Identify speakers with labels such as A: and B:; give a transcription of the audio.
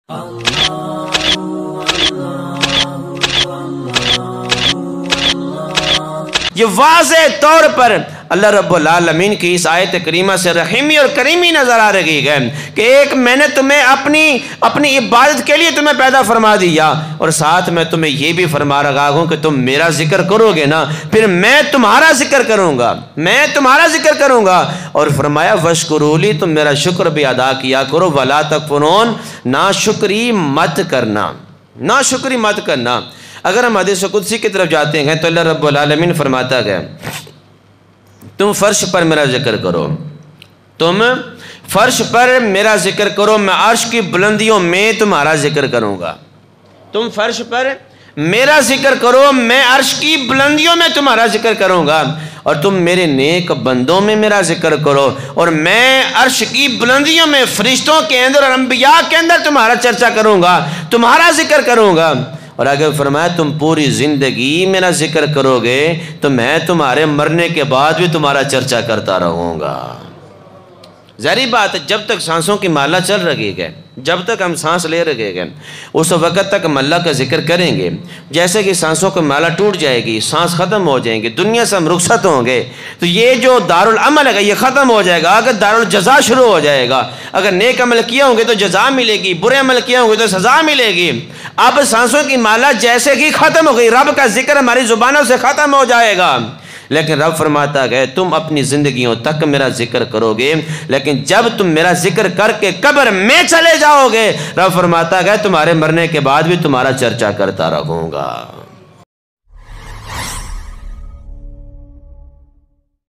A: یہ واضح طور پر اللہ رب العالمین کی اس آیت کریمہ سے رحیمی اور کریمی نظر آ رہی ہے کہ ایک میں نے تمہیں اپنی عبادت کے لیے تمہیں پیدا فرما دیا، اور ساتھ میں تمہیں یہ بھی فرما رہا ہوں کہ تم میرا ذکر کرو گے نا، پھر میں تمہارا ذکر کروں گا، اور فرمایا وشکرولی، تم میرا شکر بھی ادا کیا کرو، ولا تکفرون، ناشکری مت کرنا۔ اگر ہم حدیث قدسی کی طرف جاتے ہیں تو اللہ رب العالمین فرماتا ہے تم فرش پر میرا ذکر کرو، میں عرش کی بلندیوں میں تمہارا ذکر کروں گا۔ تم فرش پر میرا ذکر کرو، میں عرش کی بلندیوں میں تمہارا ذکر کروں گا، اور تم میرے نیک بندوں میں میرا ذکر کرو، اور میں عرش کی بلندیوں میں فرشتوں کے اندر اور انبیاء کے اندر تمہارا چرچا کروں گا، تمہارا ذکر کروں گا۔ اور آگے فرمایا تم پوری زندگی میرا ذکر کرو گے تو میں تمہارے مرنے کے بعد بھی تمہارا چرچا کرتا رہوں گا۔ ظاہری بات ہے جب تک سانسوں کی مالا چل رہی ہے، جب تک ہم سانس لے رہے ہیں، اس وقت تک ہم اللہ کا ذکر کریں گے۔ جیسے کہ سانسوں کی مالا ٹوٹ جائے گی، سانس ختم ہو جائیں گے، دنیا سے ہم رخصت ہوں گے، تو یہ جو دارالعمل ہے یہ ختم ہو جائے گا، اگر دارالجزا شروع ہو جائے گا۔ اگر نیک عمل کیا ہوں گے تو جزا ملے گی، برے عمل کیا ہوں گے تو سزا ملے گی۔ اب سانسوں کی مالا جیسے کہ ختم ہو گئی، رب کا ذکر ہماری زبانوں سے ختم ہو جائے گا، لیکن رب فرماتا ہے تم اپنی زندگیوں تک میرا ذکر کرو گے، لیکن جب تم میرا ذکر کر کے قبر میں چلے جاؤ گے، رب فرماتا ہے تمہارے مرنے کے بعد بھی تمہارا چرچا کرتا رہوں گا۔